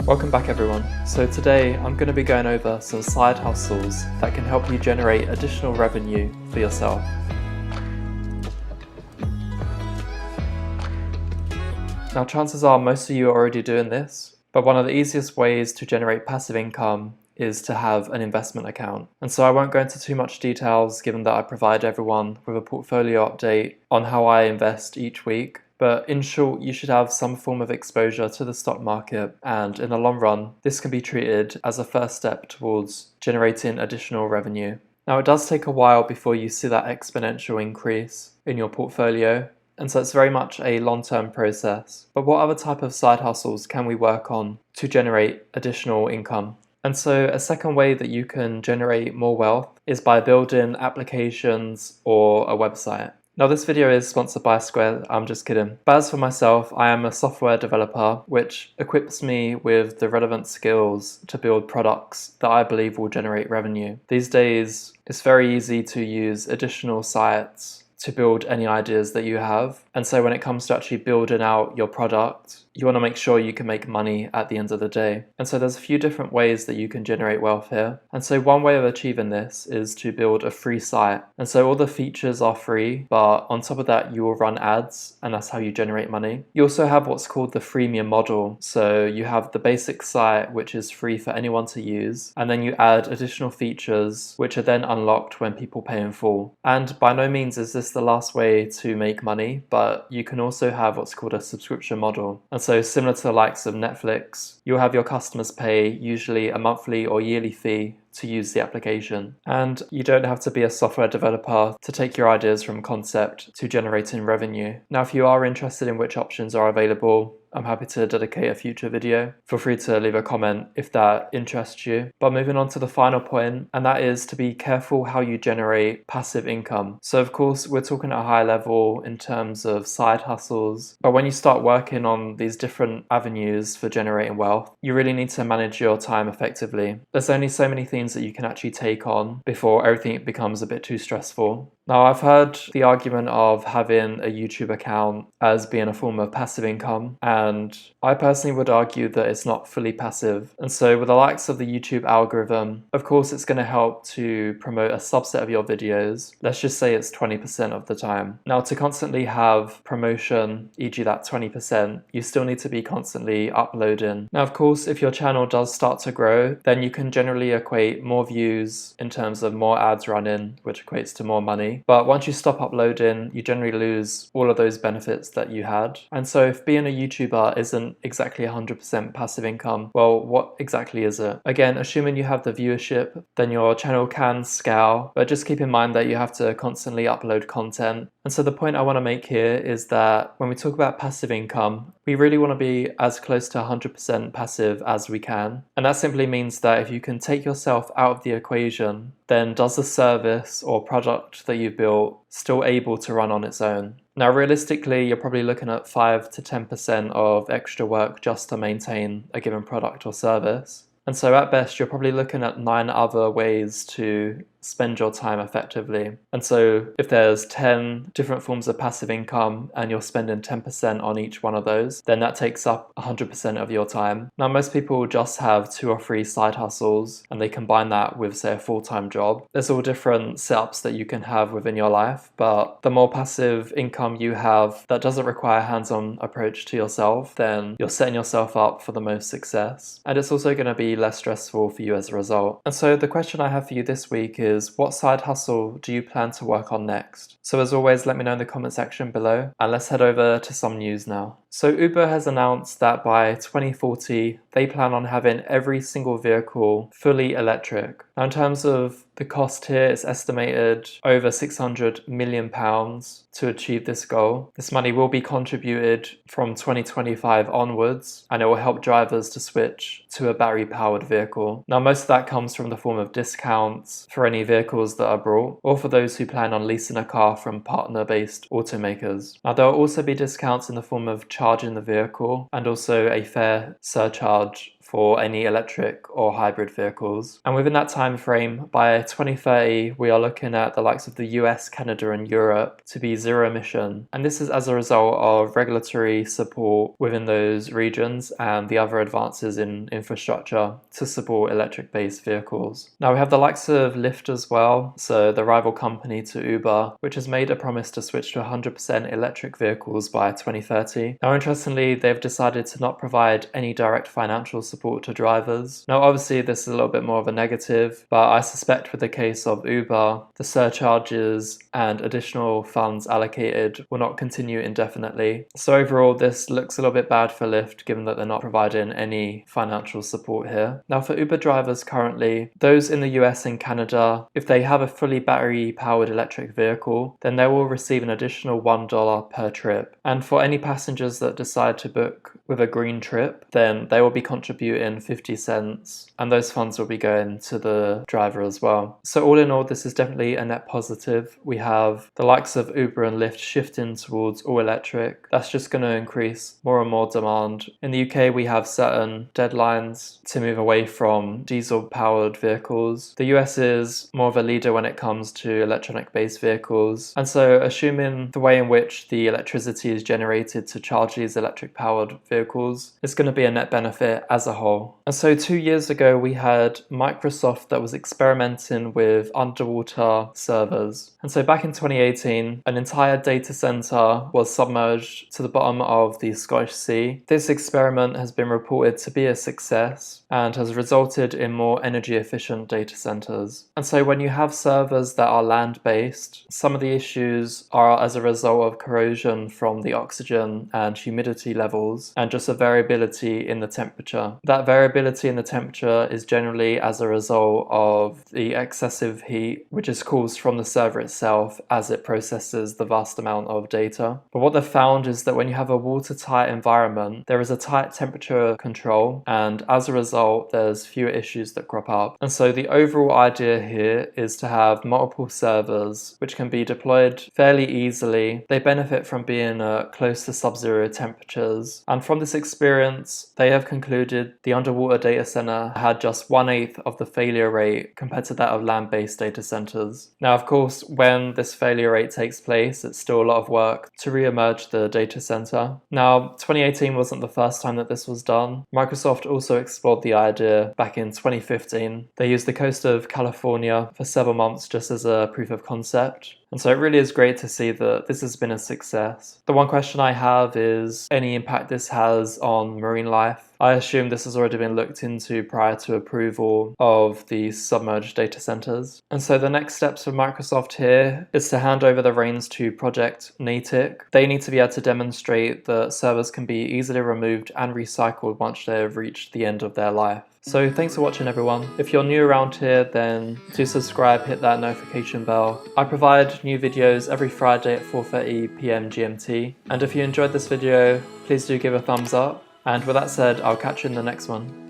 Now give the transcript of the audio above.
Welcome back everyone. So today I'm going to be going over some side hustles that can help you generate additional revenue for yourself. Now chances are most of you are already doing this, but one of the easiest ways to generate passive income is to have an investment account. And so I won't go into too much details given that I provide everyone with a portfolio update on how I invest each week. But in short, you should have some form of exposure to the stock market, and in the long run, this can be treated as a first step towards generating additional revenue. Now, it does take a while before you see that exponential increase in your portfolio, and so it's very much a long-term process. But what other type of side hustles can we work on to generate additional income? And so a second way that you can generate more wealth is by building applications or a website. Now this video is sponsored by Square, I'm just kidding. But as for myself, I am a software developer, which equips me with the relevant skills to build products that I believe will generate revenue. These days, it's very easy to use additional sites to build any ideas that you have. And so when it comes to actually building out your product, you want to make sure you can make money at the end of the day. And so there's a few different ways that you can generate wealth here. And so one way of achieving this is to build a free site. And so all the features are free, but on top of that, you will run ads, and that's how you generate money. You also have what's called the freemium model. So you have the basic site, which is free for anyone to use. And then you add additional features, which are then unlocked when people pay in full. And by no means is this the last way to make money, but you can also have what's called a subscription model. And so similar to the likes of Netflix, you'll have your customers pay usually a monthly or yearly fee to use the application. And you don't have to be a software developer to take your ideas from concept to generating revenue. Now, if you are interested in which options are available, I'm happy to dedicate a future video. Feel free to leave a comment if that interests you. But moving on to the final point, and that is to be careful how you generate passive income. So of course, we're talking at a high level in terms of side hustles, but when you start working on these different avenues for generating wealth, you really need to manage your time effectively. There's only so many things that you can actually take on before everything becomes a bit too stressful. Now, I've heard the argument of having a YouTube account as being a form of passive income, and I personally would argue that it's not fully passive. And so with the likes of the YouTube algorithm, of course, it's going to help to promote a subset of your videos. Let's just say it's 20% of the time. Now, to constantly have promotion, e.g. that 20%, you still need to be constantly uploading. Now, of course, if your channel does start to grow, then you can generally equate more views in terms of more ads running, which equates to more money. But once you stop uploading, you generally lose all of those benefits that you had. And so if being a YouTuber isn't exactly 100% passive income, well, what exactly is it? Again, assuming you have the viewership, then your channel can scale, but just keep in mind that you have to constantly upload content. And so the point I want to make here is that when we talk about passive income, we really want to be as close to 100% passive as we can. And that simply means that if you can take yourself out of the equation, then does the service or product that you built still able to run on its own? Now, realistically, you're probably looking at 5 to 10% of extra work just to maintain a given product or service. And so at best, you're probably looking at 9 other ways to spend your time effectively. And so if there's 10 different forms of passive income and you're spending 10% on each one of those, then that takes up 100% of your time. Now, most people just have 2 or 3 side hustles and they combine that with, say, a full-time job. There's all different setups that you can have within your life, but the more passive income you have that doesn't require a hands-on approach to yourself, then you're setting yourself up for the most success. And it's also going to be less stressful for you as a result. And so the question I have for you this week is, what side hustle do you plan to work on next? So as always, let me know in the comment section below, and let's head over to some news now. So Uber has announced that by 2040, they plan on having every single vehicle fully electric. Now, in terms of the cost here, it's estimated over £600 million to achieve this goal. This money will be contributed from 2025 onwards, and it will help drivers to switch to a battery-powered vehicle. Now, most of that comes from the form of discounts for any vehicles that are brought, or for those who plan on leasing a car from partner-based automakers. Now, there will also be discounts in the form of charging the vehicle and also a fare surcharge for any electric or hybrid vehicles. And within that time frame, by 2030, we are looking at the likes of the US, Canada, and Europe to be zero emission. And this is as a result of regulatory support within those regions and the other advances in infrastructure to support electric-based vehicles. Now we have the likes of Lyft as well, so the rival company to Uber, which has made a promise to switch to 100% electric vehicles by 2030. Now interestingly, they've decided to not provide any direct financial support to drivers. Now obviously this is a little bit more of a negative, but I suspect with the case of Uber, the surcharges and additional funds allocated will not continue indefinitely. So overall this looks a little bit bad for Lyft given that they're not providing any financial support here. Now for Uber drivers currently, those in the US and Canada, if they have a fully battery powered electric vehicle, then they will receive an additional $1 per trip. And for any passengers that decide to book with a green trip, then they will be contributing 50 cents and those funds will be going to the driver as well. So all in all, this is definitely a net positive. We have the likes of Uber and Lyft shifting towards all electric. That's just going to increase more and more demand. In the UK, we have certain deadlines to move away from diesel powered vehicles. The US is more of a leader when it comes to electronic based vehicles. And so assuming the way in which the electricity is generated to charge these electric powered vehicles is going to be a net benefit as a whole. And so 2 years ago, we had Microsoft that was experimenting with underwater servers. And so back in 2018, an entire data center was submerged to the bottom of the Scottish Sea. This experiment has been reported to be a success and has resulted in more energy efficient data centers. And so when you have servers that are land-based, some of the issues are as a result of corrosion from the oxygen and humidity levels and just a variability in the temperature. That variability in the temperature is generally as a result of the excessive heat which is caused from the server itself as it processes the vast amount of data. But what they've found is that when you have a watertight environment, there is a tight temperature control, and as a result there's fewer issues that crop up. And so the overall idea here is to have multiple servers which can be deployed fairly easily. They benefit from being close to sub-zero temperatures, and from this experience they have concluded the underwater data center had just 1/8 of the failure rate compared to that of land-based data centers. Now of course when this failure rate takes place, it's still a lot of work to re-emerge the data center. Now 2018 wasn't the first time that this was done. Microsoft also explored the idea back in 2015. They used the coast of California for several months just as a proof of concept. And so it really is great to see that this has been a success. The one question I have is any impact this has on marine life. I assume this has already been looked into prior to approval of these submerged data centers. And so the next steps for Microsoft here is to hand over the reins to Project Natick. They need to be able to demonstrate that servers can be easily removed and recycled once they've reached the end of their life. So thanks for watching everyone. If you're new around here, then do subscribe, hit that notification bell. I provide new videos every Friday at 4:30 PM GMT. And if you enjoyed this video, please do give a thumbs up. And with that said, I'll catch you in the next one.